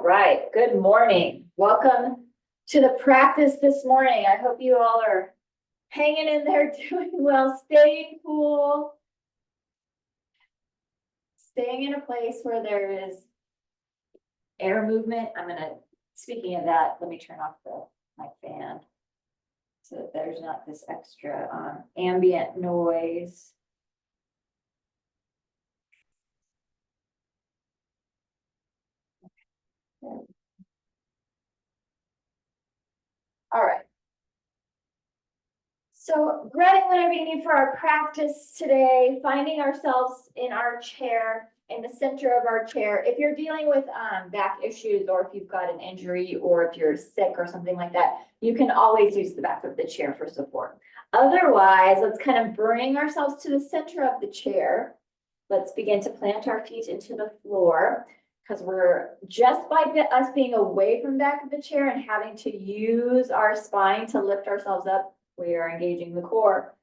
right, good morning. Welcome to the practice this morning. I hope you all are hanging in there, doing well, staying cool, staying in a place where there is air movement. Speaking of that, let me turn off my fan so that there's not this extra ambient noise. All right. So grabbing whatever you need for our practice today, finding ourselves in our chair, in the center of our chair. If you're dealing with back issues, or if you've got an injury, or if you're sick or something like that, you can always use the back of the chair for support. Otherwise, let's kind of bring ourselves to the center of the chair. Let's begin to plant our feet into the floor, because we're just by us being away from the back of the chair and having to use our spine to lift ourselves up, we are engaging the core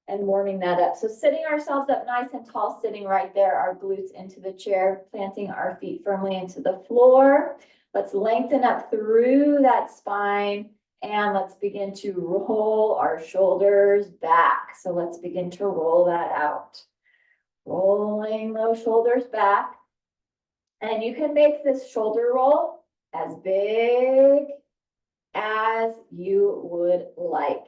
and warming that up. So sitting ourselves up nice and tall, sitting right there, our glutes into the chair, planting our feet firmly into the floor. Let's lengthen up through that spine, and let's begin to roll our shoulders back. So let's begin to roll that out. Rolling those shoulders back. And you can make this shoulder roll as big as you would like.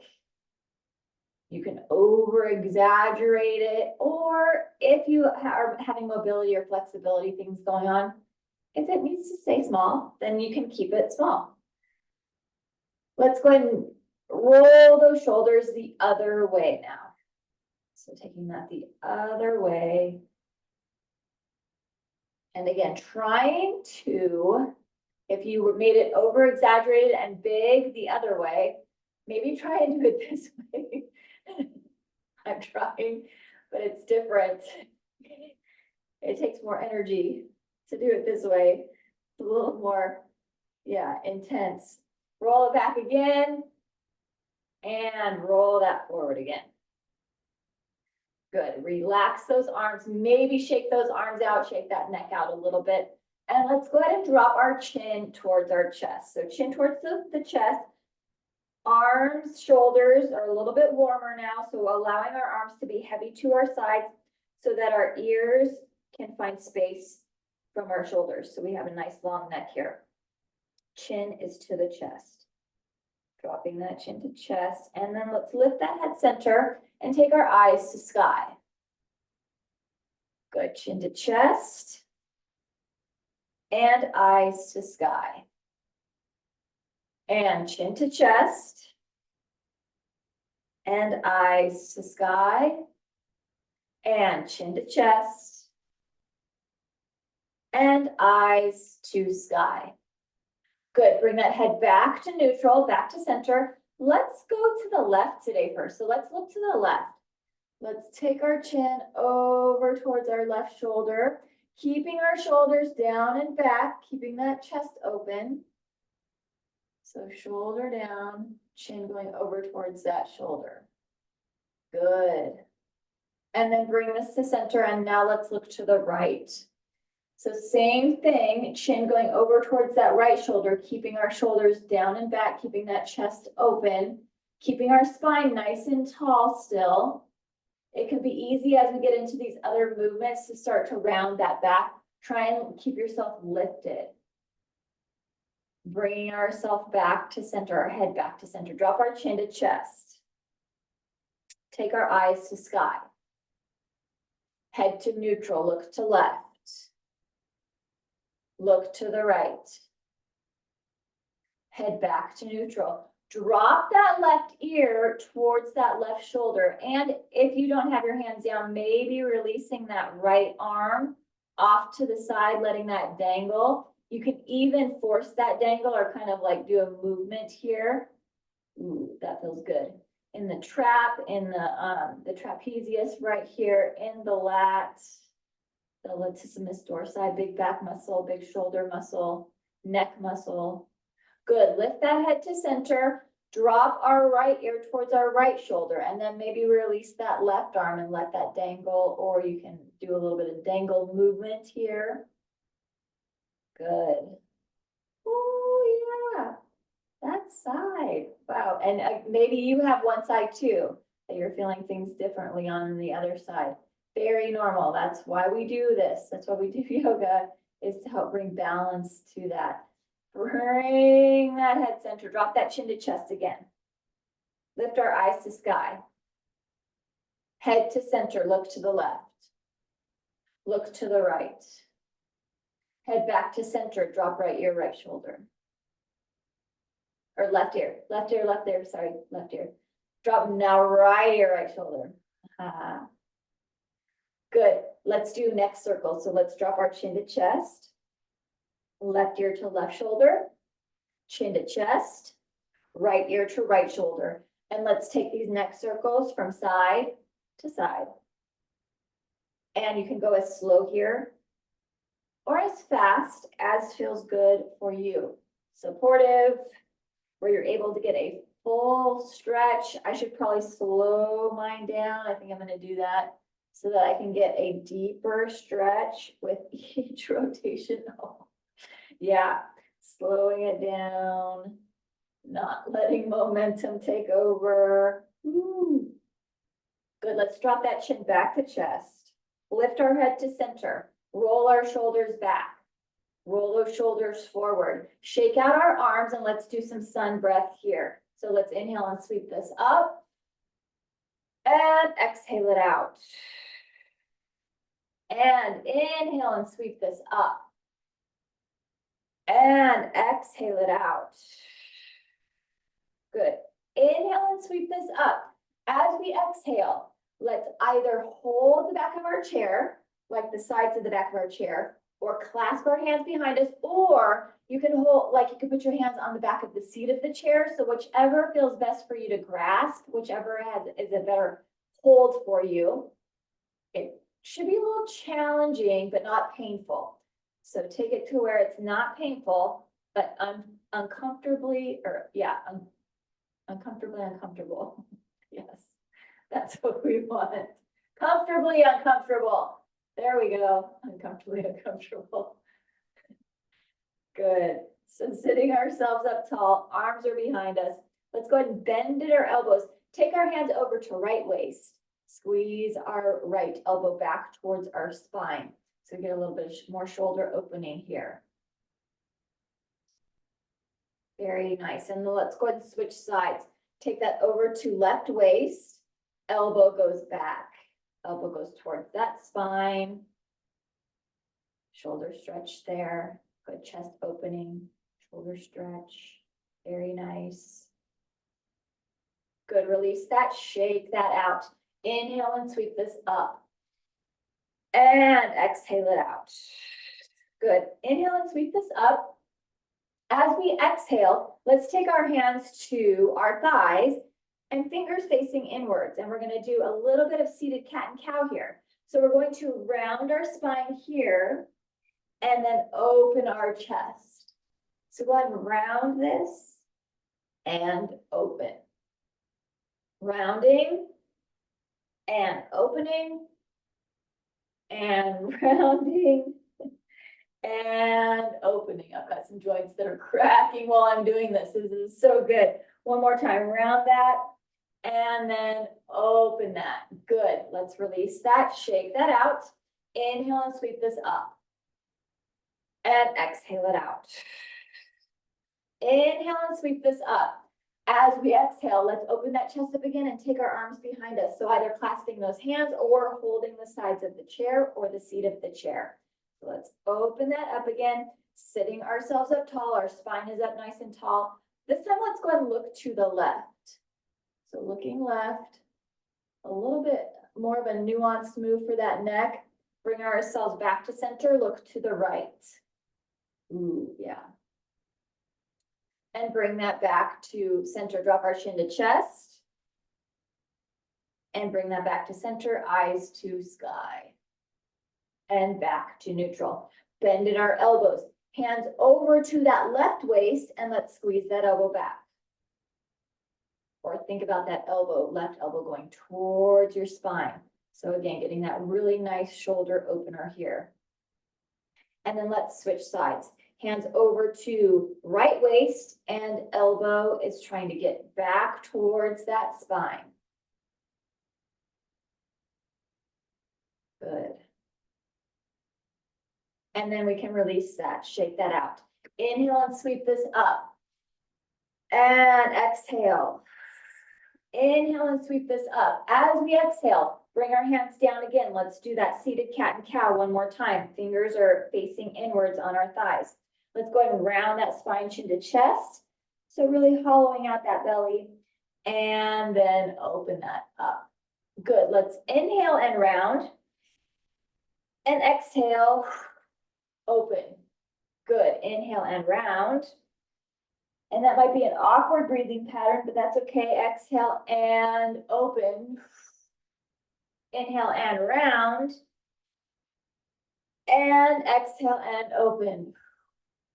You can over exaggerate it, or if you are having mobility or flexibility things going on, if it needs to stay small, then you can keep it small. Let's go ahead and roll those shoulders the other way now. So taking that the other way. And again, trying to, if you made it over exaggerated and big the other way, maybe try and do it this way. I'm trying, but it's different. It takes more energy to do it this way. It's a little more, intense. Roll it back again and roll that forward again. Good. Relax those arms. Maybe shake those arms out, shake that neck out a little bit. And let's go ahead and drop our chin towards our chest. So chin towards the chest. Arms, shoulders are a little bit warmer now, so allowing our arms to be heavy to our sides so that our ears can find space from our shoulders. So we have a nice long neck here. Chin is to the chest. Dropping that chin to chest, and then let's lift that head center and take our eyes to sky. Good. Chin to chest and eyes to sky. And chin to chest and eyes to sky, and chin to chest and eyes to sky. Good. Bring that head back to neutral, back to center. Let's go to the left today first. So let's look to the left. Let's take our chin over towards our left shoulder, keeping our shoulders down and back, keeping that chest open. So shoulder down, chin going over towards that shoulder. Good. And then bring this to center, and now let's look to the right. So same thing, chin going over towards that right shoulder, keeping our shoulders down and back, keeping that chest open, keeping our spine nice and tall still. It can be easy as we get into these other movements to start to round that back. Try and keep yourself lifted. Bringing ourselves back to center, our head back to center. Drop our chin to chest. Take our eyes to sky. Head to neutral, look to left. Look to the right. Head back to neutral. Drop that left ear towards that left shoulder. And if you don't have your hands down, maybe releasing that right arm off to the side, letting that dangle. You can even force that dangle or kind of like do a movement here. Ooh, that feels good. In the trap, in the trapezius right here, in the lat, the latissimus dorsi, big back muscle, big shoulder muscle, neck muscle. Good. Lift that head to center. Drop our right ear towards our right shoulder, and then maybe release that left arm and let that dangle, or you can do a little bit of dangle movement here. Good. out. And maybe you have one side too, that you're feeling things differently on the other side. Very normal. That's why we do this. That's why we do yoga, is to help bring balance to that. Bring that head center, drop that chin to chest again. Lift our eyes to sky. Head to center, look to the left. Look to the right. Head back to center, drop right ear, right shoulder. Or left ear, sorry, left ear. Drop now right ear, right shoulder. Good, let's do next circle. So let's drop our chin to chest. Left ear to left shoulder. Chin to chest. Right ear to right shoulder. And let's take these next circles from side to side. And you can go as slow here or as fast as feels good for you. Supportive, where you're able to get a full stretch. I should probably slow mine down. I think I'm going to do that so that I can get a deeper stretch with each rotation. Oh, yeah, slowing it down, not letting momentum take over. Ooh. Good, let's drop that chin back to chest. Lift our head to center. Roll our shoulders back. Roll those shoulders forward. Shake out our arms and let's do some sun breath here. So let's inhale and sweep this up. And exhale it out. And inhale and sweep this up. And exhale it out. Good. Inhale and sweep this up. As we exhale, let's either hold the back of our chair, like the sides of the back of our chair, or clasp our hands behind us, or you can hold, like you can put your hands on the back of the seat of the chair. So whichever feels best for you to grasp, whichever is a better hold for you. It should be a little challenging, but not painful. So take it to where it's not painful, but uncomfortably, or yeah, uncomfortably uncomfortable. Yes, that's what we want. Comfortably uncomfortable. There we go. Uncomfortably uncomfortable. Good. So sitting ourselves up tall, arms are behind us. Let's go ahead and bend at our elbows. Take our hands over to right waist. Squeeze our right elbow back towards our spine. So get a little bit more shoulder opening here. Very nice. And let's go ahead and switch sides. Take that over to left waist. Elbow goes back. Elbow goes towards that spine. Shoulder stretch there. Good chest opening. Shoulder stretch. Very nice. Good. Release that. Shake that out. Inhale and sweep this up. And exhale it out. Good. Inhale and sweep this up. As we exhale, let's take our hands to our thighs and fingers facing inwards. And we're going to do a little bit of seated cat and cow here. So we're going to round our spine here and then open our chest. So go ahead and round this and open. Rounding and opening and rounding and opening. I've got some joints that are cracking while I'm doing this. This is so good. One more time, round that and then open that. Good. Let's release that, shake that out. Inhale and sweep this up. And exhale it out. Inhale and sweep this up. As we exhale, let's open that chest up again and take our arms behind us. So either clasping those hands or holding the sides of the chair or the seat of the chair. So let's open that up again, sitting ourselves up tall. Our spine is up nice and tall. This time, let's go ahead and look to the left. So looking left, a little bit more of a nuanced move for that neck. Bring ourselves back to center, look to the right. Ooh, yeah. And bring that back to center, drop our chin to chest. And bring that back to center, eyes to sky. And back to neutral. Bend in our elbows, hands over to that left waist, and let's squeeze that elbow back. Or think about that elbow, left elbow going towards your spine. So again, getting that really nice shoulder opener here. And then let's switch sides. Hands over to right waist and elbow is trying to get back towards that spine. Good. And then we can release that, shake that out. Inhale and sweep this up. And exhale. Inhale and sweep this up. As we exhale, bring our hands down again. Let's do that seated cat and cow one more time. Fingers are facing inwards on our thighs. Let's go ahead and round that spine, chin to chest. So really hollowing out that belly. And then open that up. Good. Let's inhale and round. And exhale, open. Good. Inhale and round. And that might be an awkward breathing pattern, but that's okay. Exhale and open. Inhale and round. And exhale and open.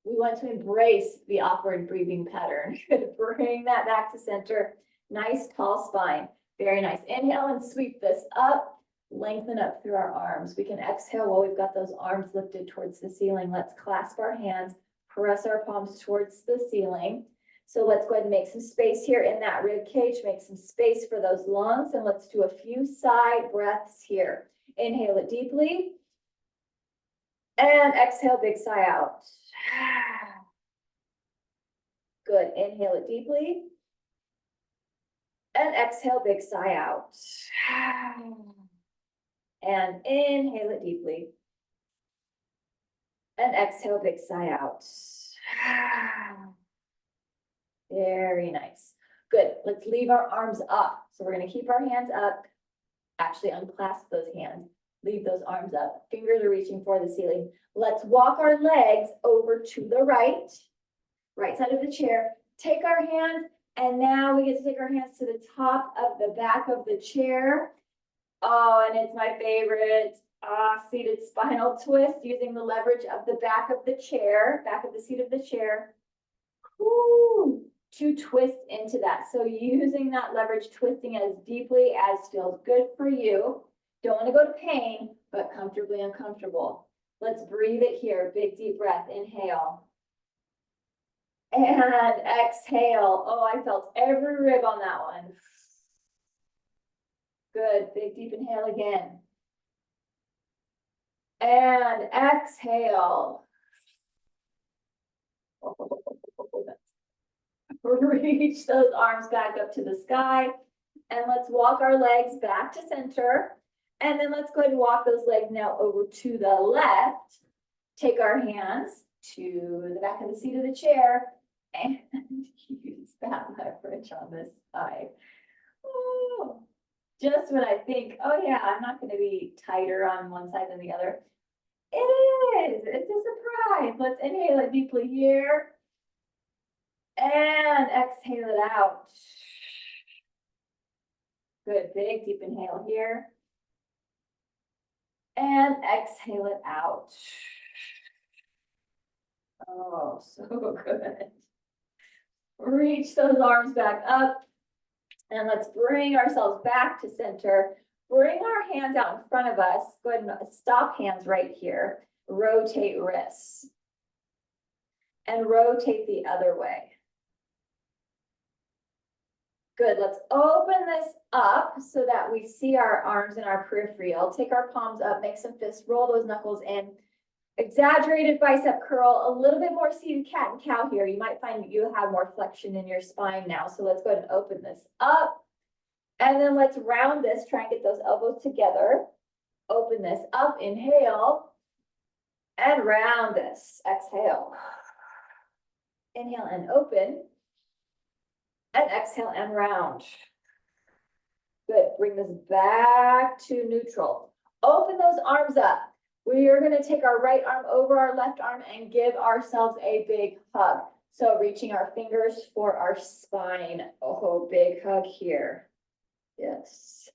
We want to embrace the awkward breathing pattern. Bring that back to center. Nice tall spine. Very nice. Inhale and sweep this up. Lengthen up through our arms. We can exhale while we've got those arms lifted towards the ceiling. Let's clasp our hands. Press our palms towards the ceiling. So let's go ahead and make some space here in that rib cage. Make some space for those lungs. And let's do a few side breaths here. Inhale it deeply. And exhale, big sigh out. Good. Inhale it deeply. And exhale, big sigh out. And inhale it deeply. And exhale, big sigh out. Very nice. Good. Let's leave our arms up. So we're going to keep our hands up. Actually, unclasp those hands. Leave those arms up. Fingers are reaching for the ceiling. Let's walk our legs over to the right side of the chair. Take our hands, and now we get to take our hands to the top of the back of the chair. Oh, and it's my favorite seated spinal twist using the leverage of the back of the chair, back of the seat of the chair. Woo, to twist into that. So using that leverage, twisting as deeply as feels good for you. Don't want to go to pain, but comfortably uncomfortable. Let's breathe it here. Big deep breath. Inhale. And exhale. Oh, I felt every rib on that one. Good. Big deep inhale again. And exhale. Reach those arms back up to the sky. And let's walk our legs back to center. And then let's go ahead and walk those legs now over to the left. Take our hands to the back of the seat of the chair and use that leverage on this side. Oh, just when I think, oh yeah, I'm not going to be tighter on one side than the other. It is. It's a surprise. Let's inhale it deeply here. And exhale it out. Good. Big deep inhale here. And exhale it out. Oh, so good. Reach those arms back up. And let's bring ourselves back to center. Bring our hands out in front of us. Go ahead and stop hands right here. Rotate wrists. And rotate the other way. Good. Let's open this up so that we see our arms in our peripheral. Take our palms up, make some fists, roll those knuckles in. Exaggerated bicep curl, a little bit more seated cat and cow here. You might find you have more flexion in your spine now. So let's go ahead and open this up. And then let's round this, try and get those elbows together. Open this up, inhale. And round this, exhale. Inhale and open. And exhale and round. Good. Bring this back to neutral. Open those arms up. We are going to take our right arm over our left arm and give ourselves a big hug. So reaching our fingers for our spine. Oh, big hug here. Yes.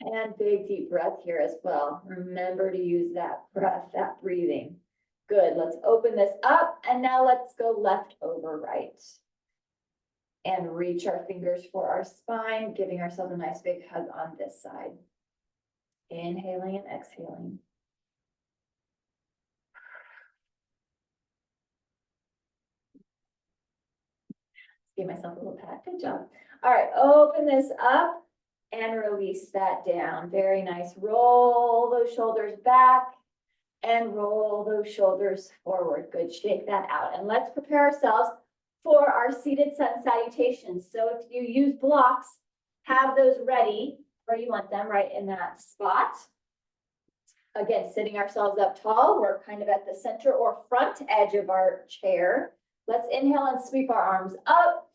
And big deep breath here as well. Remember to use that breath, that breathing. Good. Let's open this up. And now let's go left over right. And reach our fingers for our spine, giving ourselves a nice big hug on this side. Inhaling and exhaling. Give myself a little pat. Good job. All right, open this up and release that down. Very nice. Roll those shoulders back and roll those shoulders forward. Good. Shake that out. And let's prepare ourselves for our seated sun salutations. So if you use blocks, have those ready where you want them, right in that spot. Again, sitting ourselves up tall. We're kind of at the center or front edge of our chair. Let's inhale and sweep our arms up,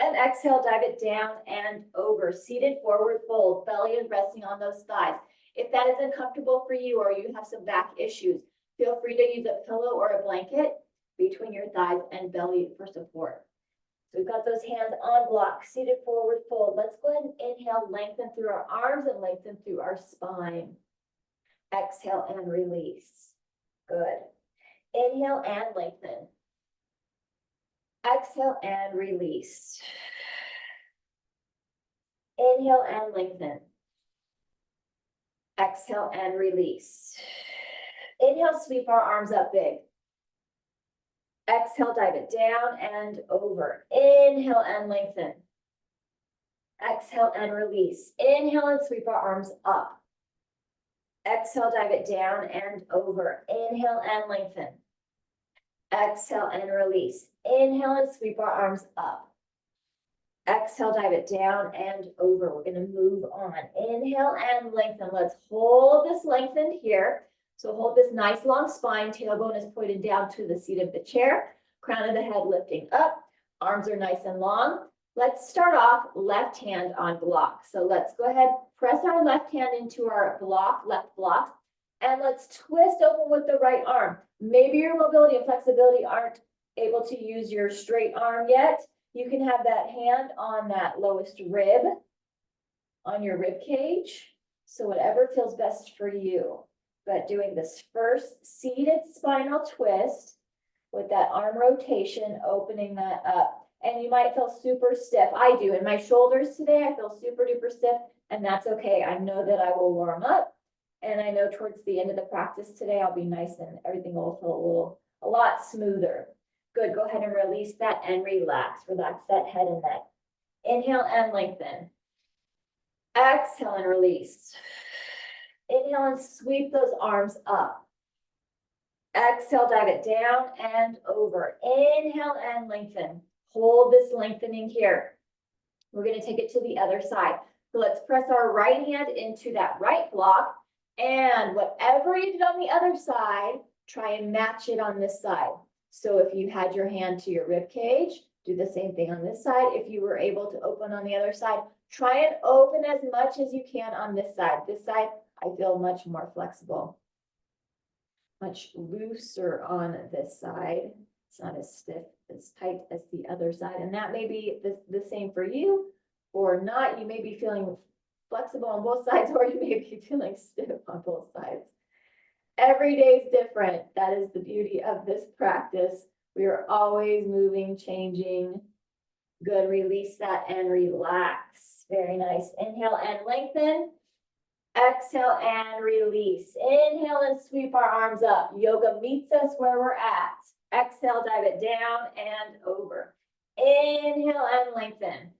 and exhale, dive it down and over. Seated forward fold, belly is resting on those thighs. If that is uncomfortable for you or you have some back issues, feel free to use a pillow or a blanket between your thighs and belly for support. So we've got those hands on block, seated forward fold. Let's go ahead and inhale, lengthen through our arms and lengthen through our spine. Exhale and release. Good. Inhale and lengthen. Exhale and release. Inhale and lengthen. Exhale and release. Inhale, sweep our arms up big. Exhale, dive it down and over. Inhale and lengthen. Exhale and release. Inhale and sweep our arms up. Exhale, dive it down and over. Inhale and lengthen. Exhale and release. Inhale and sweep our arms up. Exhale, dive it down and over. We're going to move on. Inhale and lengthen. Let's hold this lengthened here. So hold this nice long spine. Tailbone is pointed down to the seat of the chair. Crown of the head lifting up. Arms are nice and long. Let's start off left hand on block. So let's go ahead, press our left hand into our block, left block, and let's twist open with the right arm. Maybe your mobility and flexibility aren't able to use your straight arm yet. You can have that hand on that lowest rib, on your rib cage. So whatever feels best for you. But doing this first seated spinal twist with that arm rotation, opening that up. And you might feel super stiff. I do. In my shoulders today, I feel super duper stiff, and that's okay. I know that I will warm up, and I know towards the end of the practice today, I'll be nice and everything will feel a lot smoother. Good. Go ahead and release that and relax. Relax that head and neck. Inhale and lengthen. Exhale and release. Inhale and sweep those arms up. Exhale, dive it down and over. Inhale and lengthen. Hold this lengthening here. We're going to take it to the other side. So let's press our right hand into that right block. And whatever you did on the other side, try and match it on this side. So if you had your hand to your rib cage, do the same thing on this side. If you were able to open on the other side, try and open as much as you can on this side. This side, I feel much more flexible, much looser on this side. It's not as stiff, as tight as the other side. And that may be the same for you or not. You may be feeling flexible on both sides, or you may be feeling stiff on both sides. Every day is different. That is the beauty of this practice. We are always moving, changing. Good. Release that and relax. Very nice. Inhale and lengthen. Exhale and release. Inhale and sweep our arms up. Yoga meets us where we're at. Exhale, dive it down and over. Inhale and lengthen.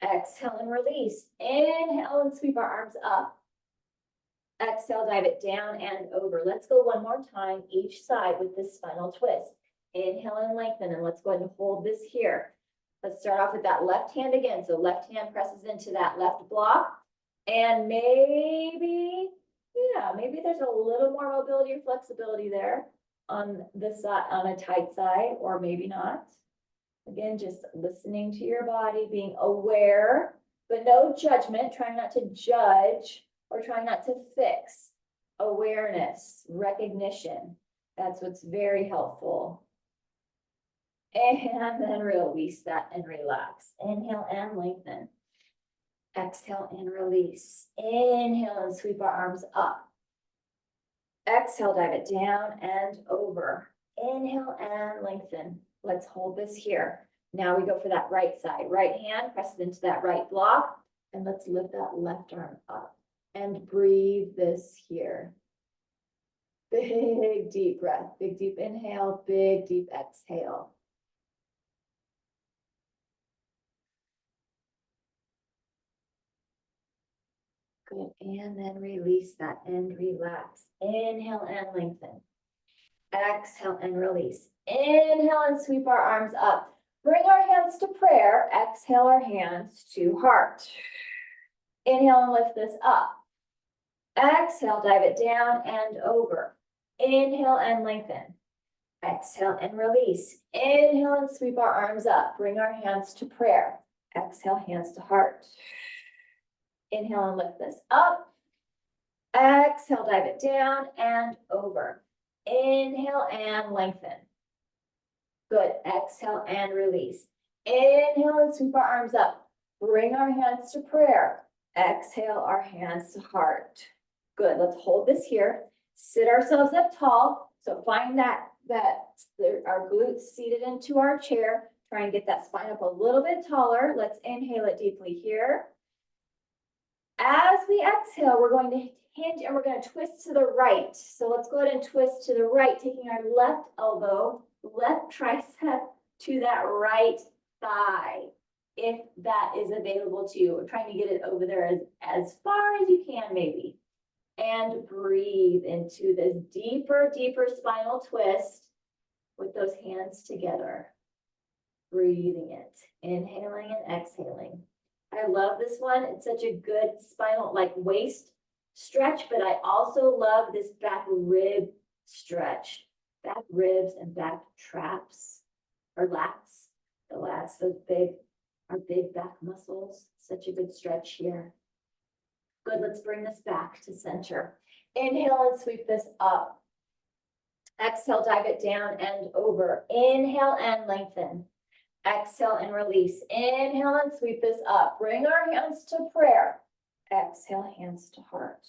Exhale and release. Inhale and sweep our arms up. Exhale, dive it down and over. Let's go one more time each side with this spinal twist. Inhale and lengthen, and let's go ahead and hold this here. Let's start off with that left hand again. So left hand presses into that left block. And maybe there's a little more mobility or flexibility there on this side, on a tight side, or maybe not. Again, just listening to your body, being aware, but no judgment, trying not to judge or trying not to fix. Awareness, recognition. That's what's very helpful. And then release that and relax. Inhale and lengthen. Exhale and release. Inhale and sweep our arms up. Exhale, dive it down and over. Inhale and lengthen. Let's hold this here. Now we go for that right side. Right hand presses into that right block. And let's lift that left arm up. And breathe this here. Big, deep breath. Big, deep inhale. Big, deep exhale. Good, and then release that and relax. Inhale and lengthen. Exhale and release. Inhale and sweep our arms up. Bring our hands to prayer. Exhale our hands to heart. Inhale and lift this up. Exhale, dive it down and over. Inhale and lengthen. Exhale and release. Inhale and sweep our arms up. Bring our hands to prayer. Exhale, hands to heart. Inhale and lift this up. Exhale, dive it down and over. Inhale and lengthen. Good. Exhale and release. Inhale and sweep our arms up. Bring our hands to prayer. Exhale our hands to heart. Good. Let's hold this here. Sit ourselves up tall. So find that our glutes seated into our chair. Try and get that spine up a little bit taller. Let's inhale it deeply here. As we exhale, we're going to hinge and we're going to twist to the right. So let's go ahead and twist to the right, taking our left elbow, left tricep to that right thigh, if that is available to you. We're trying to get it over there as far as you can, maybe. And breathe into this deeper, deeper spinal twist with those hands together. Breathing it, inhaling and exhaling. I love this one. It's such a good spinal, like waist stretch, but I also love this back rib stretch. Back ribs and back traps, or lats. The lats, those our big back muscles. Such a good stretch here. Good, let's bring this back to center. Inhale and sweep this up. Exhale, dive it down and over. Inhale and lengthen. Exhale and release. Inhale and sweep this up. Bring our hands to prayer. Exhale, hands to heart.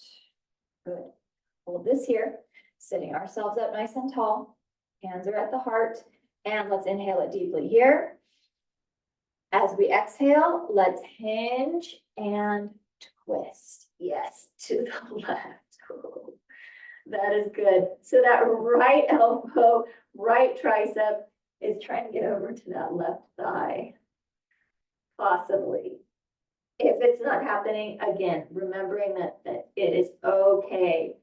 Good. Hold this here, sitting ourselves up nice and tall. Hands are at the heart. And let's inhale it deeply here. As we exhale, let's hinge and twist. Yes, to the left. That is good. So that right elbow, right tricep is trying to get over to that left thigh. Possibly. If it's not happening, again, remembering that it is okay.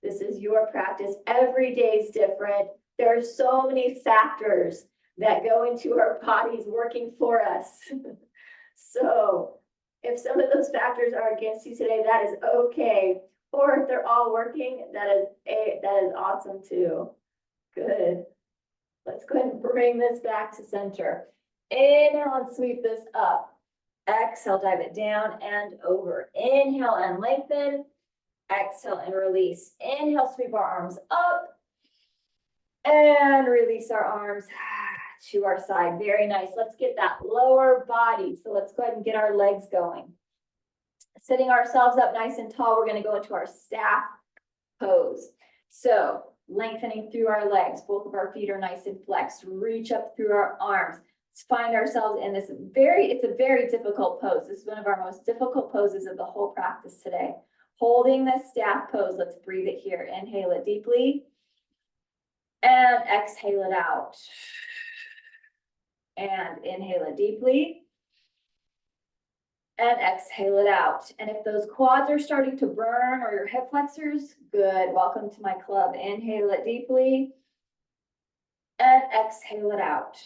This is your practice. Every day is different. There are so many factors that go into our bodies working for us. So if some of those factors are against you today, that is okay. Or if they're all working, that is awesome too. Good. Let's go ahead and bring this back to center. Inhale and sweep this up. Exhale, dive it down and over. Inhale and lengthen. Exhale and release. Inhale, sweep our arms up. And release our arms to our side. Very nice. Let's get that lower body. So let's go ahead and get our legs going. Sitting ourselves up nice and tall, we're going to go into our staff pose. So lengthening through our legs, both of our feet are nice and flexed. Reach up through our arms. Let's find ourselves in this it's a very difficult pose. This is one of our most difficult poses of the whole practice today. Holding this staff pose, let's breathe it here. Inhale it deeply. And exhale it out. And inhale it deeply. And exhale it out. And if those quads are starting to burn or your hip flexors, good. Welcome to my club. Inhale it deeply. And exhale it out.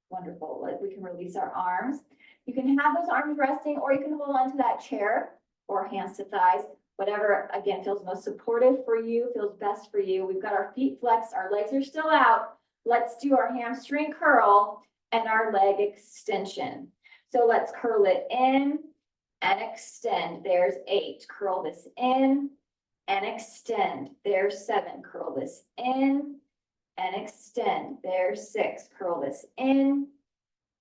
Wonderful. Like we can release our arms. You can have those arms resting, or you can hold on to that chair or hands to thighs. Whatever, again, feels most supportive for you, feels best for you. We've got our feet flexed, our legs are still out. Let's do our hamstring curl and our leg extension. So let's curl it in and extend. There's 8. Curl this in and extend. There's 7. Curl this in and extend. There's 6. Curl this in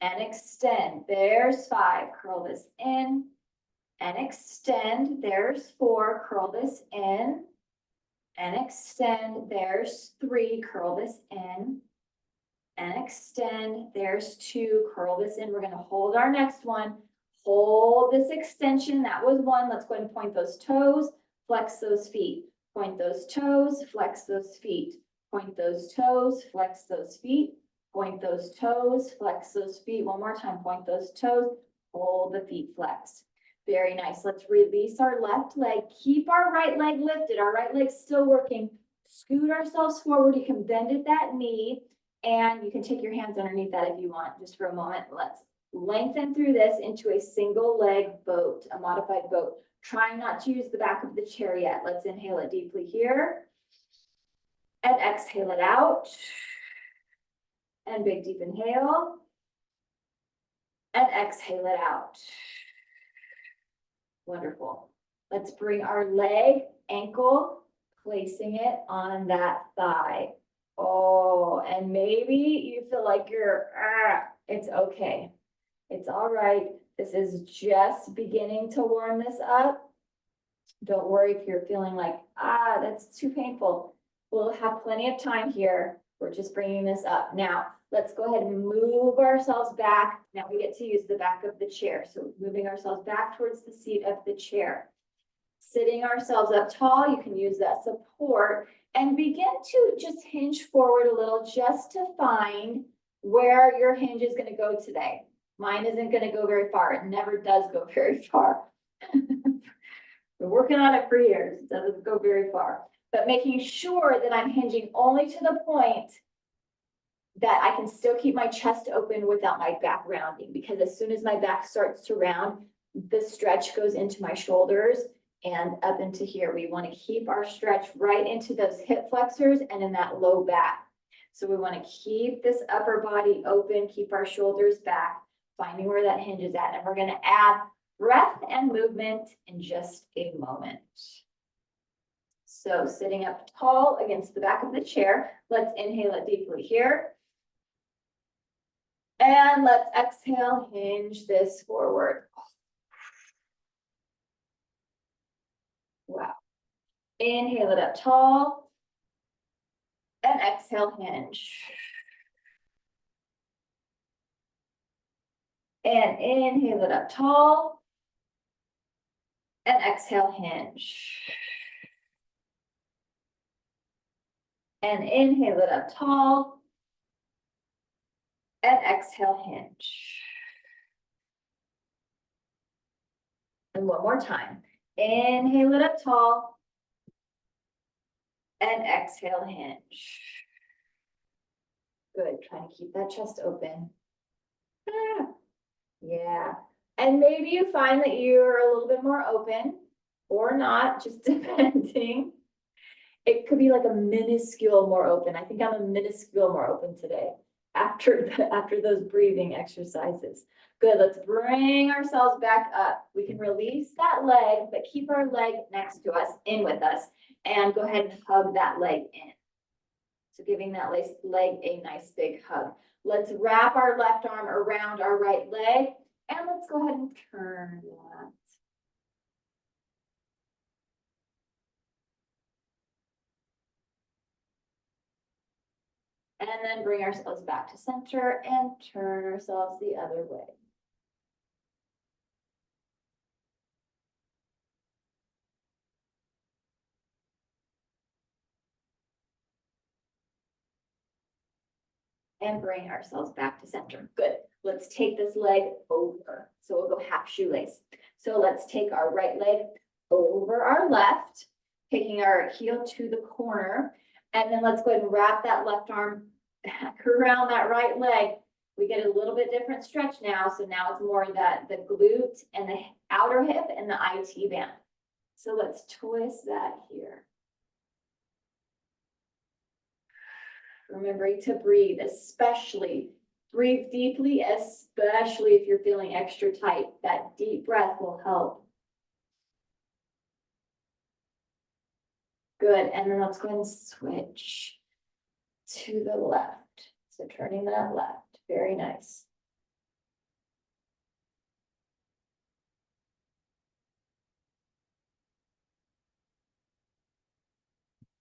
and extend. There's 5. Curl this in and extend. There's 4. Curl this in and extend. There's 3. Curl this in and extend. There's 2. Curl this in. We're going to hold our next one. Hold this extension. That was 1. Let's go ahead and point those toes. Flex those feet. Point those toes. Flex those feet. Point those toes. Flex those feet. Point those toes. Flex those feet. One more time. Point those toes. Hold the feet flexed. Very nice. Let's release our left leg. Keep our right leg lifted. Our right leg's still working. Scoot ourselves forward. You can bend at that knee and you can take your hands underneath that if you want, just for a moment. Let's lengthen through this into a single leg boat, a modified boat. Trying not to use the back of the chair yet. Let's inhale it deeply here and exhale it out. And big deep inhale and exhale it out. Wonderful. Let's bring our leg, ankle, placing it on that thigh. Oh, and maybe you feel like you're, it's okay. It's all right. This is just beginning to warm this up. Don't worry if you're feeling like, that's too painful. We'll have plenty of time here. We're just bringing this up. Now, let's go ahead and move ourselves back. Now we get to use the back of the chair. So moving ourselves back towards the seat of the chair. Sitting ourselves up tall, you can use that support and begin to just hinge forward a little just to find where your hinge is going to go today. Mine isn't going to go very far. It never does go very far. We're working on it for years. It doesn't go very far. But making sure that I'm hinging only to the point that I can still keep my chest open without my back rounding. Because as soon as my back starts to round, the stretch goes into my shoulders and up into here. We want to keep our stretch right into those hip flexors and in that low back. So we want to keep this upper body open, keep our shoulders back, finding where that hinge is at. And we're going to add breath and movement in just a moment. So sitting up tall against the back of the chair, let's inhale it deeply here. And let's exhale, hinge this forward. Wow. Inhale it up tall. And exhale, hinge. And inhale it up tall. And exhale, hinge. And inhale it up tall. And exhale, hinge. And one more time. Inhale it up tall. And exhale, hinge. Good. Trying to keep that chest open. Yeah. And maybe you find that you're a little bit more open or not, just depending. It could be like a minuscule more open. I think I'm a minuscule more open today after those breathing exercises. Good. Let's bring ourselves back up. We can release that leg, but keep our leg next to us, in with us, and go ahead and hug that leg in. So giving that leg a nice big hug. Let's wrap our left arm around our right leg, and let's go ahead and turn that. And then bring ourselves back to center and turn ourselves the other way. And bring ourselves back to center. Good. Let's take this leg over. So we'll go half shoelace. So let's take our right leg over our left, taking our heel to the corner. And then let's go ahead and wrap that left arm back around that right leg. We get a little bit different stretch now. So now it's more that the glute and the outer hip and the IT band. So let's twist that here. Remembering to breathe, especially breathe deeply, especially if you're feeling extra tight. That deep breath will help. Good. And then let's go ahead and switch to the left. So turning that left. Very nice.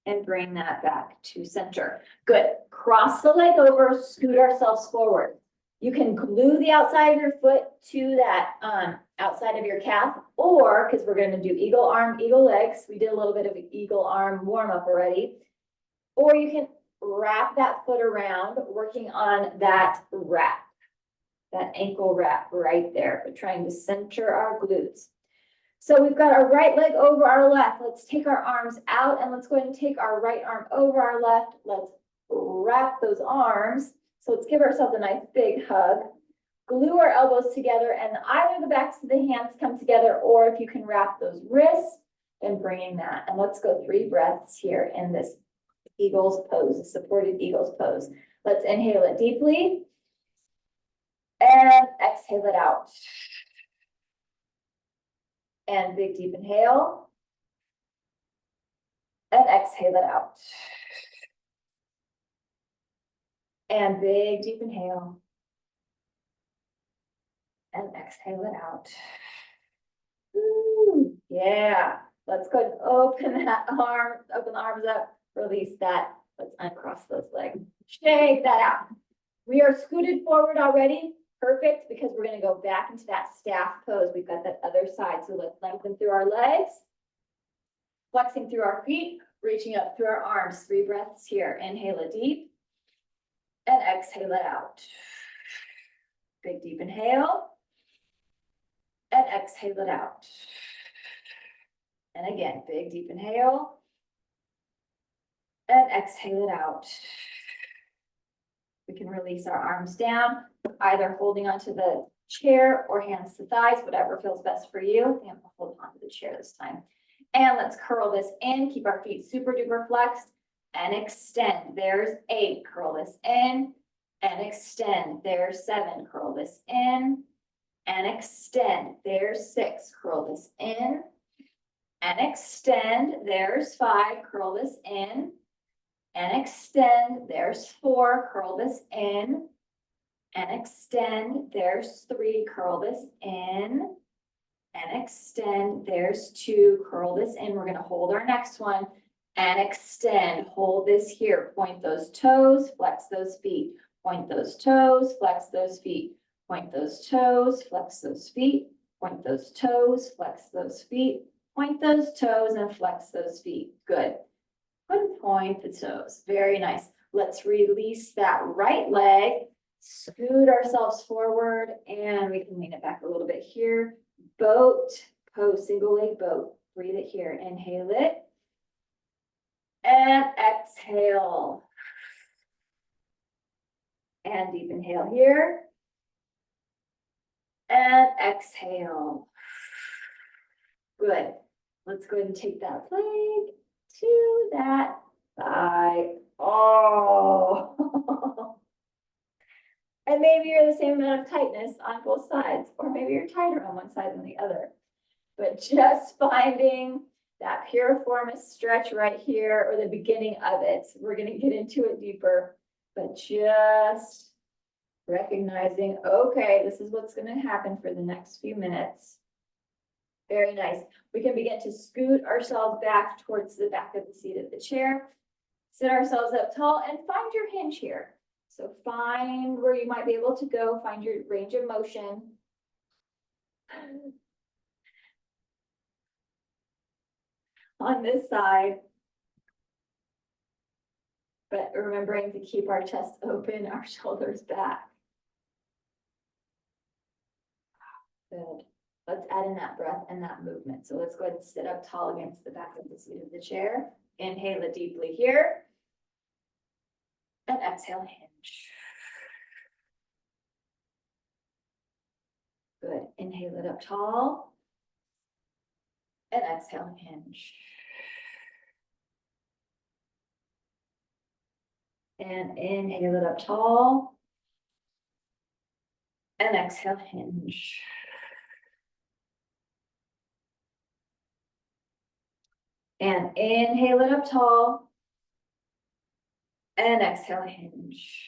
And bring that back to center. Good. Cross the leg over, scoot ourselves forward. You can glue the outside of your foot to that outside of your calf, or because we're going to do eagle arm, eagle legs. We did a little bit of an eagle arm warm up already. Or you can wrap that foot around, working on that wrap, that ankle wrap right there. We're trying to center our glutes. So we've got our right leg over our left. Let's take our arms out and let's go ahead and take our right arm over our left. Let's wrap those arms. So let's give ourselves a nice big hug. Glue our elbows together and either the backs of the hands come together, or if you can wrap those wrists and bringing that. And let's go 3 breaths here in this eagle's pose, a supported eagle's pose. Let's inhale it deeply and exhale it out. And big deep inhale and exhale it out. And big deep inhale and exhale it out. Ooh, yeah. Let's go ahead and open that arm, open the arms up, release that. Let's uncross those legs. Shake that out. We are scooted forward already. Perfect, because we're going to go back into that staff pose. We've got that other side. So let's lengthen through our legs, flexing through our feet, reaching up through our arms. 3 breaths here. Inhale it deep and exhale it out. Big deep inhale and exhale it out. And again, big deep inhale and exhale it out. We can release our arms down, either holding onto the chair or hands to thighs, whatever feels best for you. I think I'm gonna hold onto the chair this time. And let's curl this in, keep our feet super duper flexed and extend. There's 8, curl this in and extend. There's 7, curl this in and extend. There's 6, curl this in and extend. There's 5, curl this in and extend. There's 4, curl this in and extend. There's 3, curl this in and extend. There's 2, curl this in. We're going to hold our next one and extend. Hold this here. Point those toes, flex those feet. Point those toes, flex those feet. Point those toes, flex those feet. Point those toes, flex those feet. Point those toes and flex those feet. Good. And point the toes. Very nice. Let's release that right leg, scoot ourselves forward, and we can lean it back a little bit here. Boat pose, single leg boat. Breathe it here. Inhale it and exhale. And deep inhale here and exhale. Good. Let's go ahead and take that leg to that thigh. Oh. And maybe you're the same amount of tightness on both sides, or maybe you're tighter on one side than the other. But just finding that piriformis stretch right here, or the beginning of it. We're going to get into it deeper, but just recognizing, okay, this is what's going to happen for the next few minutes. Very nice. We can begin to scoot ourselves back towards the back of the seat of the chair. Sit ourselves up tall and find your hinge here. So find where you might be able to go, find your range of motion. On this side. But remembering to keep our chest open, our shoulders back. Good. Let's add in that breath and that movement. So let's go ahead and sit up tall against the back of the seat of the chair. Inhale it deeply here. And exhale, hinge. Good. Inhale it up tall. And exhale, hinge. And inhale it up tall. And exhale, hinge. And inhale it up tall. And exhale, hinge.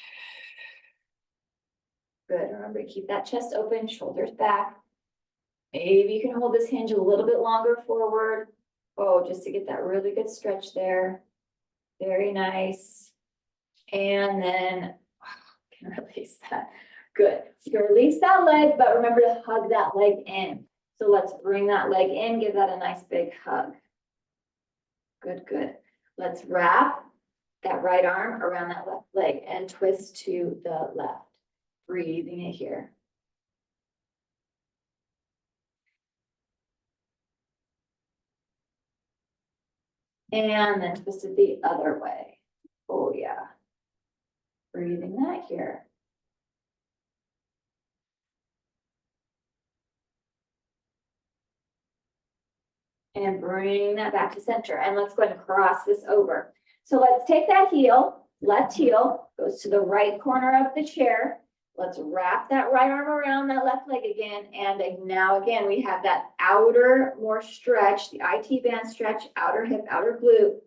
Good. Remember to keep that chest open, shoulders back. Maybe you can hold this hinge a little bit longer forward. Oh, just to get that really good stretch there. Very nice. And then can release that. Good. You can release that leg, but remember to hug that leg in. So let's bring that leg in, give that a nice big hug. Good, good. Let's wrap that right arm around that left leg and twist to the left. Breathing it here. And then twist it the other way. Oh yeah. Breathing that here. And bring that back to center. And let's go ahead and cross this over. So let's take that heel, left heel, goes to the right corner of the chair. Let's wrap that right arm around that left leg again. And now again, we have that outer more stretch, the IT band stretch, outer hip, outer glute.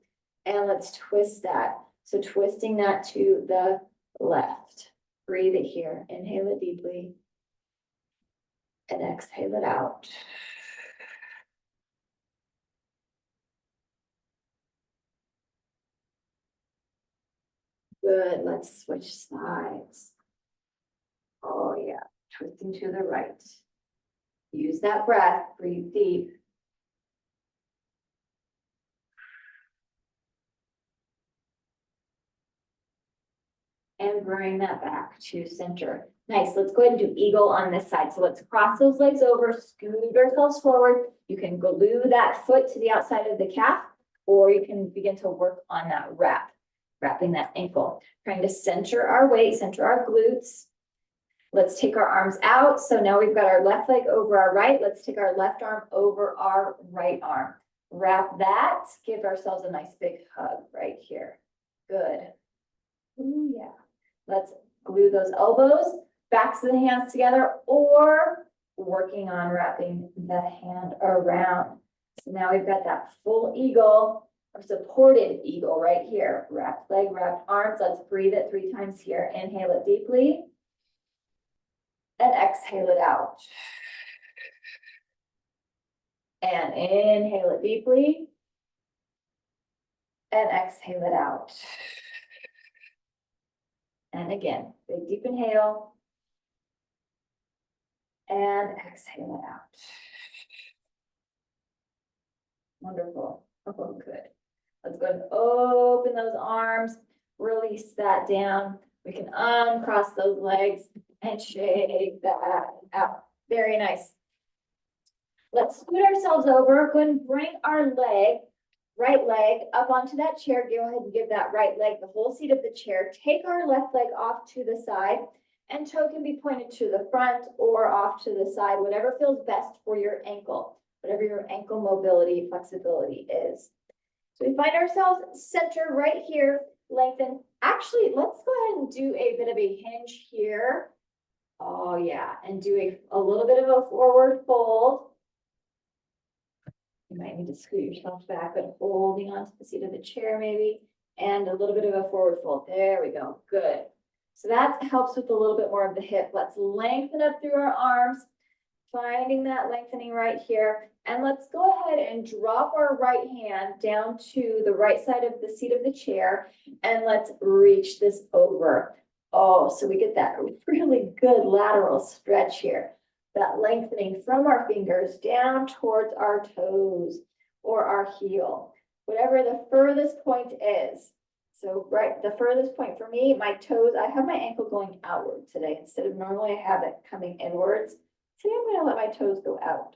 And let's twist that. So twisting that to the left. Breathe it here. Inhale it deeply. And exhale it out. Good. Let's switch sides. Oh yeah. Twisting to the right. Use that breath. Breathe deep. And bring that back to center. Nice. Let's go ahead and do eagle on this side. So let's cross those legs over, scoot ourselves forward. You can glue that foot to the outside of the calf, or you can begin to work on that wrapping that ankle. Trying to center our weight, center our glutes. Let's take our arms out. So now we've got our left leg over our right. Let's take our left arm over our right arm. Wrap that. Give ourselves a nice big hug right here. Good. Ooh, yeah. Let's glue those elbows, backs of the hands together, or working on wrapping the hand around. So now we've got that full eagle or supported eagle right here. Wrapped leg, wrapped arms. Let's breathe it 3 times here. Inhale it deeply. And exhale it out. And inhale it deeply. And exhale it out. And again, big deep inhale. And exhale it out. Wonderful. Oh, good. Let's go ahead and open those arms. Release that down. We can uncross those legs and shake that out. Very nice. Let's scoot ourselves over. Go ahead and bring our right leg up onto that chair. Go ahead and give that right leg the whole seat of the chair. Take our left leg off to the side, and toe can be pointed to the front or off to the side, whatever feels best for your ankle, whatever your ankle mobility, flexibility is. So we find ourselves center right here, lengthen. Actually, let's go ahead and do a bit of a hinge here. Oh yeah, and do a little bit of a forward fold. You might need to scoot yourself back, but holding onto the seat of the chair maybe, and a little bit of a forward fold. There we go, good. So that helps with a little bit more of the hip. Let's lengthen up through our arms, finding that lengthening right here. And let's go ahead and drop our right hand down to the right side of the seat of the chair, and let's reach this over. Oh, so we get that really good lateral stretch here. That lengthening from our fingers down towards our toes or our heel, whatever the furthest point is. So right, the furthest point for me, my toes, I have my ankle going outward today instead of normally I have it coming inwards. Today I'm going to let my toes go out.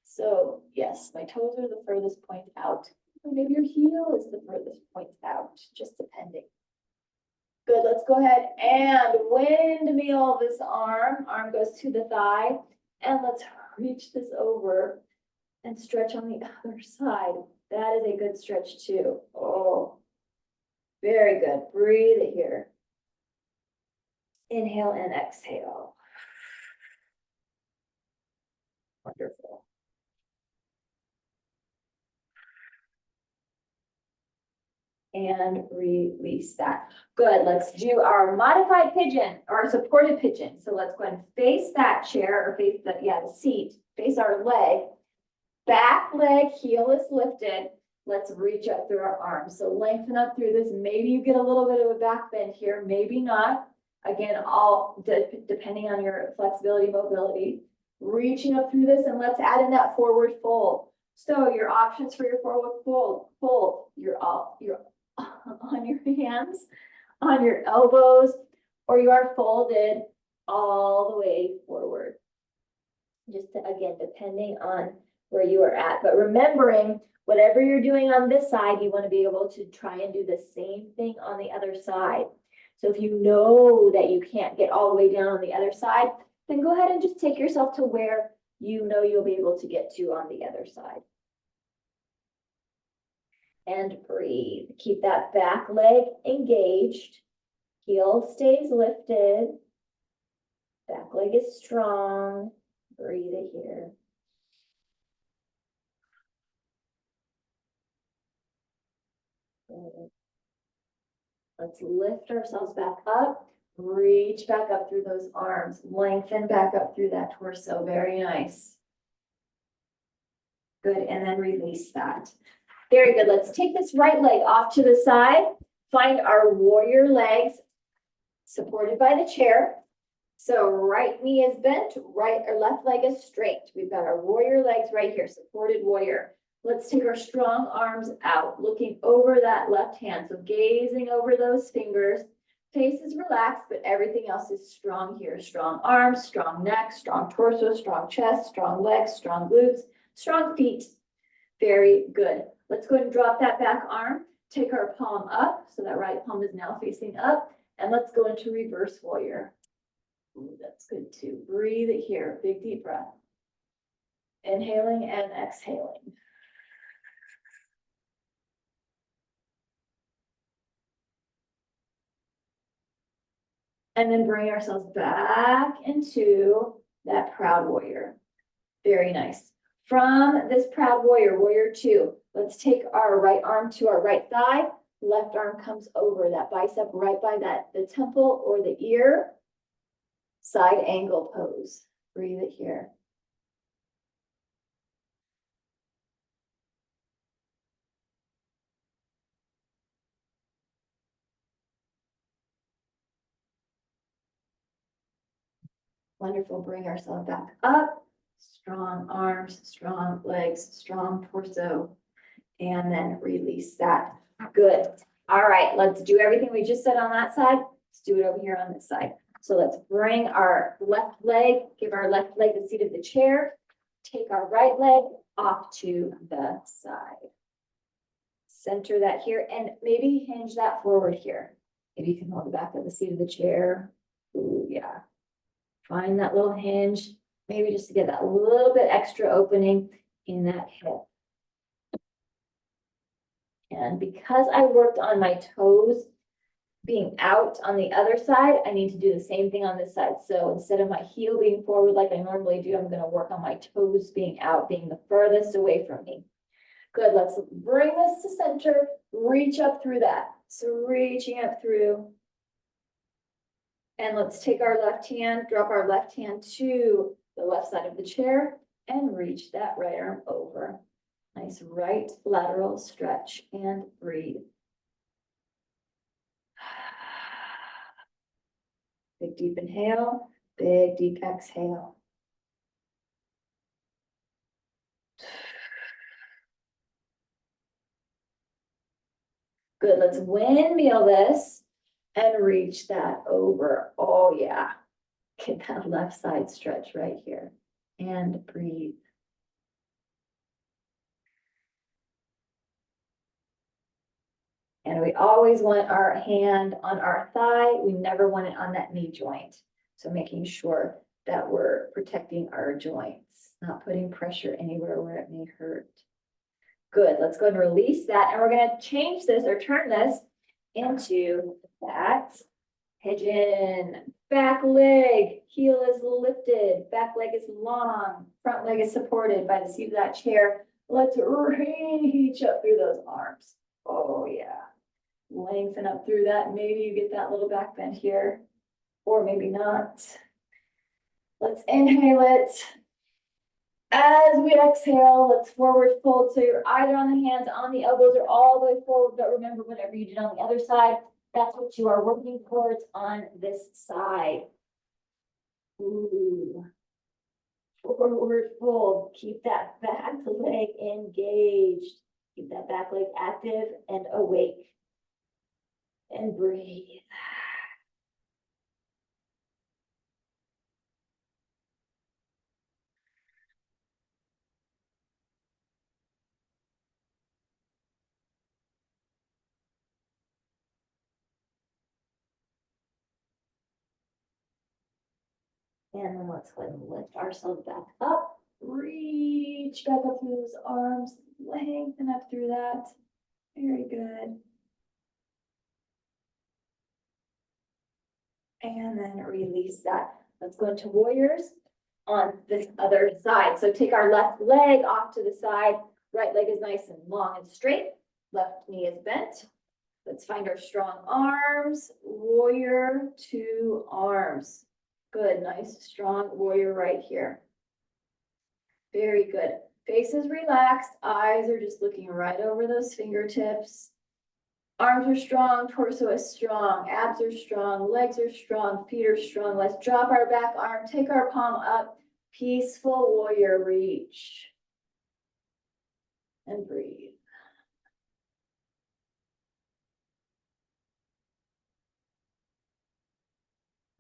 So yes, my toes are the furthest point out. Or maybe your heel is the furthest point out, just depending. Good, let's go ahead and windmill this arm. Arm goes to the thigh. And let's reach this over and stretch on the other side. That is a good stretch too. Oh, very good. Breathe it here. Inhale and exhale. Wonderful. And release that. Good. Let's do our modified pigeon or supported pigeon. So let's go ahead and face that chair or face the seat, face our leg. Back leg, heel is lifted. Let's reach up through our arms. So lengthen up through this. Maybe you get a little bit of a back bend here, maybe not. Again, all depending on your flexibility, mobility. Reaching up through this, and let's add in that forward fold. So your options for your forward fold, you're on your hands, on your elbows, or you are folded all the way forward. Just to, again, depending on where you are at. But remembering, whatever you're doing on this side, you want to be able to try and do the same thing on the other side. So if you know that you can't get all the way down on the other side, then go ahead and just take yourself to where you know you'll be able to get to on the other side. And breathe. Keep that back leg engaged. Heel stays lifted. Back leg is strong. Breathe it here. Good. Let's lift ourselves back up. Reach back up through those arms. Lengthen back up through that torso. Very nice. Good, and then release that. Very good. Let's take this right leg off to the side. Find our warrior legs supported by the chair. So right knee is bent, right or left leg is straight. We've got our warrior legs right here, supported warrior. Let's take our strong arms out, looking over that left hand. So gazing over those fingers. Face is relaxed, but everything else is strong here. Strong arms, strong neck, strong torso, strong chest, strong legs, strong glutes, strong feet. Very good. Let's go ahead and drop that back arm. Take our palm up. So that right palm is now facing up. And let's go into reverse warrior. Ooh, that's good too. Breathe it here. Big deep breath. Inhaling and exhaling. And then bring ourselves back into that proud warrior. Very nice. From this proud warrior, warrior two, let's take our right arm to our right thigh. Left arm comes over that bicep right by the temple or the ear. Side angle pose. Breathe it here. Wonderful. Bring ourselves back up. Strong arms, strong legs, strong torso. And then release that. Good. All right, let's do everything we just said on that side. Let's do it over here on this side. So let's bring our left leg, give our left leg the seat of the chair. Take our right leg off to the side. Center that here and maybe hinge that forward here. Maybe you can hold the back of the seat of the chair. Ooh, yeah. Find that little hinge, maybe just to get that little bit extra opening in that hip. And because I worked on my toes being out on the other side, I need to do the same thing on this side. So instead of my heel being forward like I normally do, I'm going to work on my toes being out, being the furthest away from me. Good, let's bring this to center, reach up through that. So reaching up through. And let's take our left hand, drop our left hand to the left side of the chair and reach that right arm over. Nice right lateral stretch and breathe. Big deep inhale, big deep exhale. Good, let's windmill this and reach that over. Oh yeah, get that left side stretch right here and breathe. And we always want our hand on our thigh. We never want it on that knee joint. So making sure that we're protecting our joints, not putting pressure anywhere where it may hurt. Good, let's go ahead and release that. And we're gonna change this or turn this into that pigeon. Back leg, heel is lifted, back leg is long, front leg is supported by the seat of that chair. Let's reach up through those arms. Oh yeah. Lengthen up through that. Maybe you get that little back bend here, or maybe not. Let's inhale it. As we exhale, let's forward fold. So you're either on the hands, on the elbows, or all the way forward. But remember, whatever you did on the other side, that's what you are working towards on this side. Ooh. Forward fold. Keep that back leg engaged. Keep that back leg active and awake. And breathe. And then let's go ahead and lift ourselves back up. Reach back up through those arms, lengthen up through that. Very good. And then release that. Let's go into warriors on this other side. So take our left leg off to the side. Right leg is nice and long and straight. Left knee is bent. Let's find our strong arms. Warrior 2 arms. Good, nice, strong warrior right here. Very good. Face is relaxed. Eyes are just looking right over those fingertips. Arms are strong, torso is strong, abs are strong, legs are strong, feet are strong. Let's drop our back arm, take our palm up. Peaceful warrior reach. And breathe.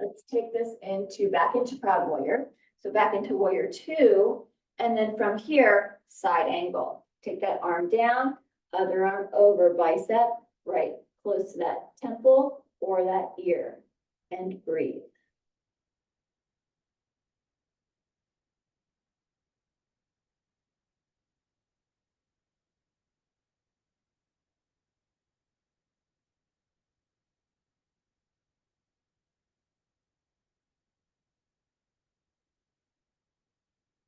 Let's take this back into proud warrior. So back into warrior 2, and then from here, side angle. Take that arm down, other arm over, bicep, right, close to that temple or that ear, and breathe.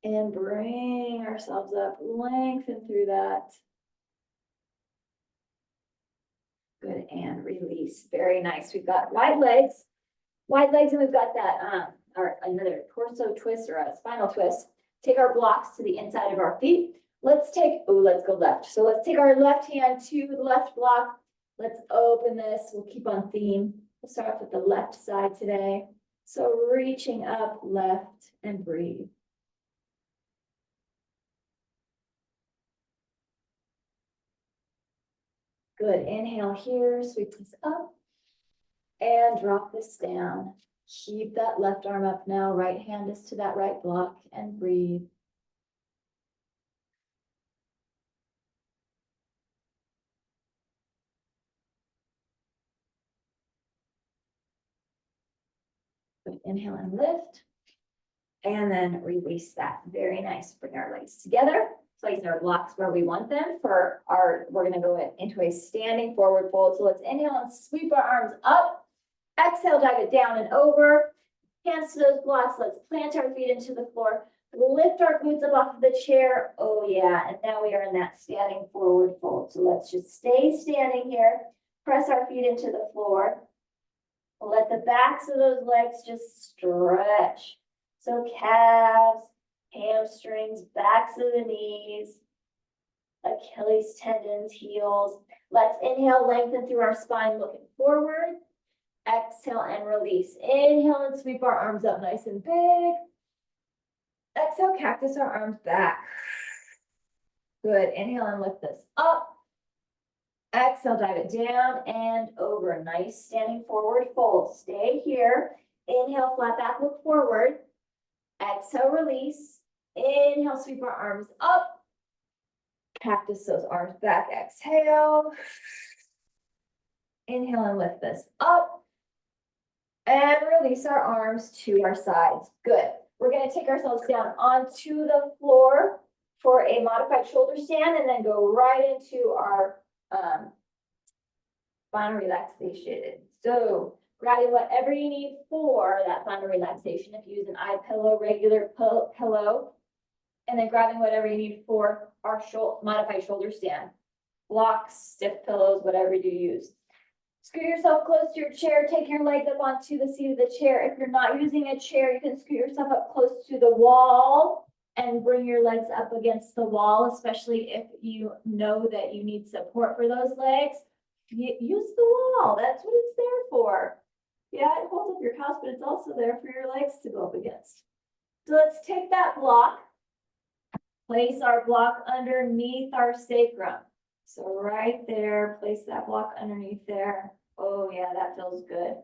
And bring ourselves up, lengthen through that. Good, and release. Very nice. We've got wide legs, and we've got that, another torso twist or a spinal twist. Take our blocks to the inside of our feet. Let's go left. So let's take our left hand to the left block. Let's open this. We'll keep on theme. We'll start off with the left side today. So reaching up left and breathe. Good, inhale here, sweep this up. And drop this down. Keep that left arm up now. Right hand is to that right block and breathe. Good, inhale and lift. And then release that. Very nice. Bring our legs together. Place our blocks where we want them we're gonna go into a standing forward fold. So let's inhale and sweep our arms up. Exhale, dive it down and over. Hands to those blocks. Let's plant our feet into the floor. Lift our glutes up off of the chair. Oh yeah, and now we are in that standing forward fold. So let's just stay standing here. Press our feet into the floor. Let the backs of those legs just stretch. So calves, hamstrings, backs of the knees, Achilles tendons, heels. Let's inhale, lengthen through our spine, looking forward. Exhale and release. Inhale and sweep our arms up nice and big. Exhale, cactus our arms back. Good. Inhale and lift this up. Exhale, dive it down and over. Nice standing forward fold. Stay here. Inhale, flat back, look forward. Exhale, release. Inhale, sweep our arms up. Cactus those arms back. Exhale. Inhale and lift this up. And release our arms to our sides. Good. We're going to take ourselves down onto the floor for a modified shoulder stand and then go right into our final relaxation. So grabbing whatever you need for that final relaxation. If you use an eye pillow, regular pillow, and then grabbing whatever you need for our modified shoulder stand. Blocks, stiff pillows, whatever you use. Scoot yourself close to your chair. Take your legs up onto the seat of the chair. If you're not using a chair, you can scoot yourself up close to the wall and bring your legs up against the wall, especially if you know that you need support for those legs. Use the wall. That's what it's there for. Yeah, it holds up your house, but it's also there for your legs to go up against. So let's take that block, place our block underneath our sacrum. So right there, place that block underneath there. Oh yeah, that feels good.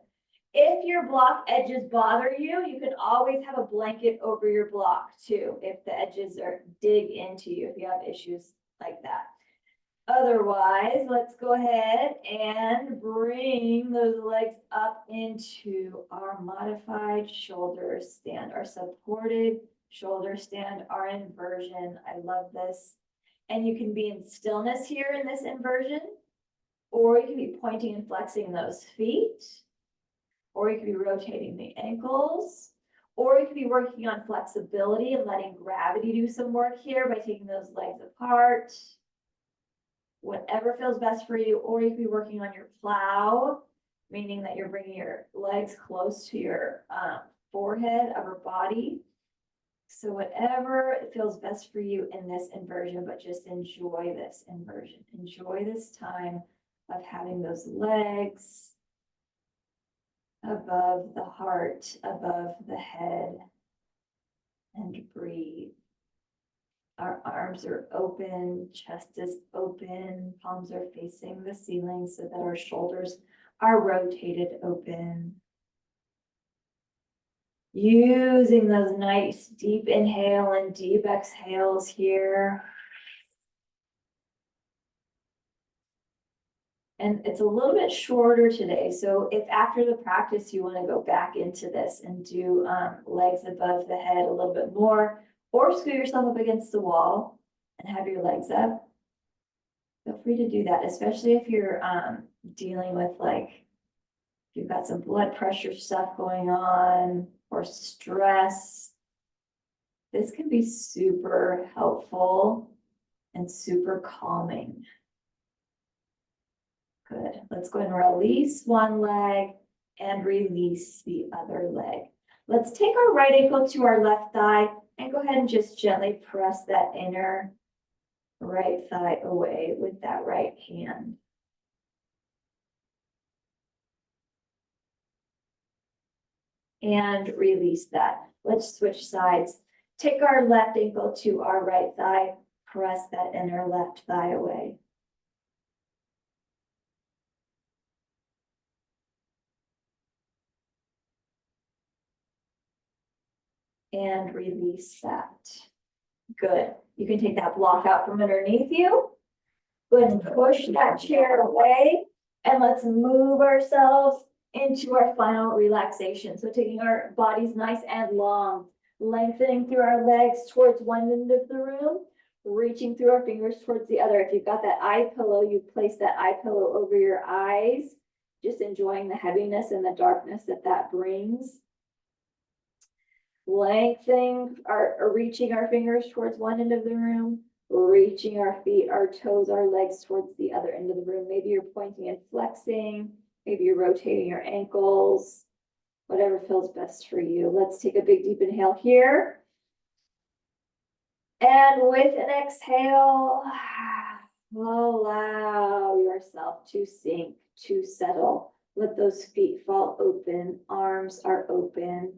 If your block edges bother you, you can always have a blanket over your block too, if the edges dig into you, if you have issues like that. Otherwise, let's go ahead and bring those legs up into our modified shoulder stand, our supported shoulder stand, our inversion. I love this. And you can be in stillness here in this inversion, or you can be pointing and flexing those feet, or you could be rotating the ankles, or you could be working on flexibility and letting gravity do some work here by taking those legs apart. Whatever feels best for you, or you could be working on your plow, meaning that you're bringing your legs close to your forehead, upper body. So whatever feels best for you in this inversion, but just enjoy this inversion. Enjoy this time of having those legs above the heart, above the head, and breathe. Our arms are open, chest is open, palms are facing the ceiling so that our shoulders are rotated open. Using those nice deep inhale and deep exhales here. And it's a little bit shorter today. So if after the practice you want to go back into this and do legs above the head a little bit more, or scoot yourself up against the wall and have your legs up, feel free to do that, especially if you're dealing with if you've got some blood pressure stuff going on or stress. This can be super helpful and super calming. Good. Let's go ahead and release one leg and release the other leg. Let's take our right ankle to our left thigh and go ahead and just gently press that inner right thigh away with that right hand. And release that. Let's switch sides. Take our left ankle to our right thigh, press that inner left thigh away. And release that. Good. You can take that block out from underneath you. Go ahead and push that chair away. And let's move ourselves into our final relaxation. So taking our bodies nice and long, lengthening through our legs towards one end of the room, reaching through our fingers towards the other. If you've got that eye pillow, you place that eye pillow over your eyes, just enjoying the heaviness and the darkness that that brings. Lengthening or reaching our fingers towards one end of the room, reaching our feet, our toes, our legs towards the other end of the room. Maybe you're pointing and flexing, maybe you're rotating your ankles, whatever feels best for you. Let's take a big deep inhale here. And with an exhale, allow yourself to sink, to settle. Let those feet fall open, arms are open.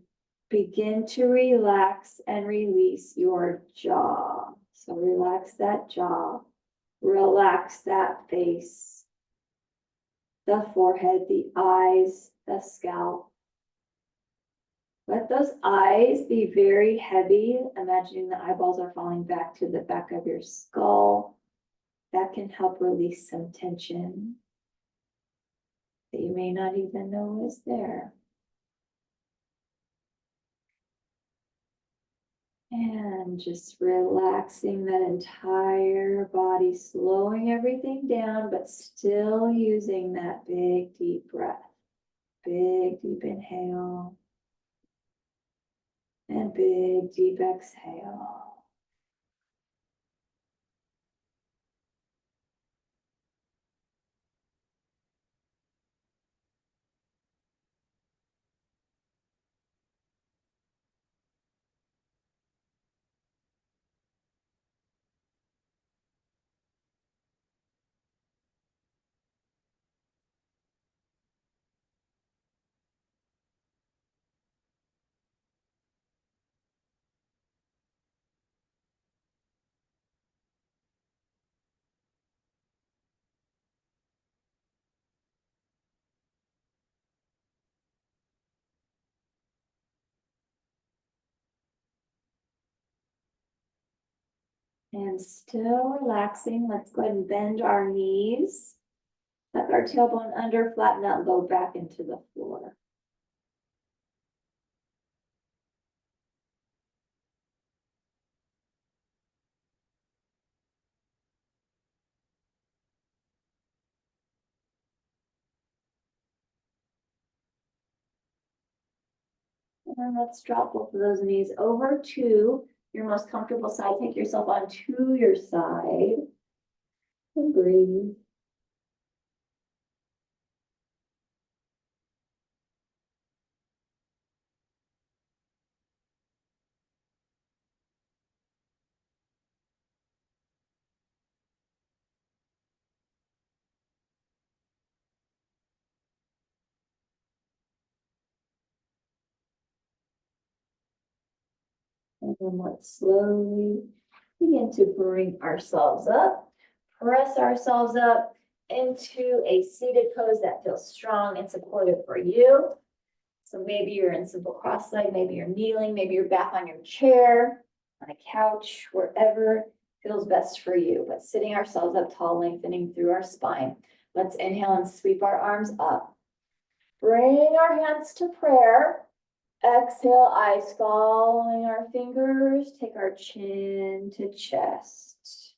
Begin to relax and release your jaw. So relax that jaw, relax that face, the forehead, the eyes, the scalp. Let those eyes be very heavy, imagining the eyeballs are falling back to the back of your skull. That can help release some tension that you may not even know is there. And just relaxing that entire body, slowing everything down, but still using that big, deep breath. Big, deep inhale. And big, deep exhale. And still relaxing. Let's go ahead and bend our knees. Tuck our tailbone under, flatten that low back into the floor. And then let's drop both of those knees over to your most comfortable side. Take yourself onto your side and breathe. And then let's slowly begin to bring ourselves up, press ourselves up into a seated pose that feels strong and supportive for you. So maybe you're in simple cross leg, maybe you're kneeling, maybe you're back on your chair, on a couch, wherever feels best for you. But sitting ourselves up tall, lengthening through our spine. Let's inhale and sweep our arms up. Bring our hands to prayer. Exhale, eyes following our fingers. Take our chin to chest.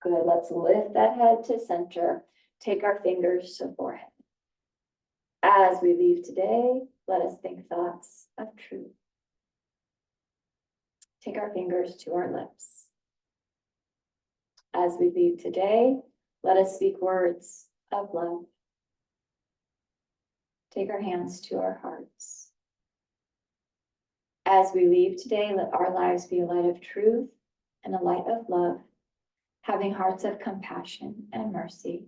Good, let's lift that head to center. Take our fingers to forehead. As we leave today, let us think thoughts of truth. Take our fingers to our lips. As we leave today, let us speak words of love. Take our hands to our hearts. As we leave today, let our lives be a light of truth and a light of love, having hearts of compassion and mercy,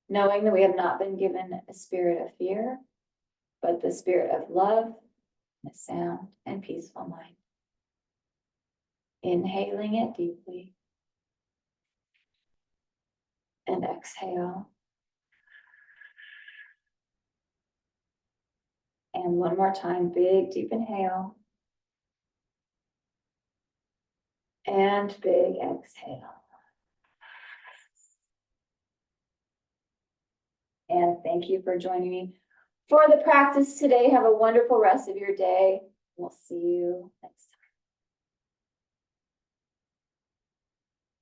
knowing that we have not been given a spirit of fear, but the spirit of love, a sound and peaceful mind. Inhaling it deeply and exhale. And one more time, big, deep inhale. And big exhale. And thank you for joining me for the practice today. Have a wonderful rest of your day. We'll see you next time.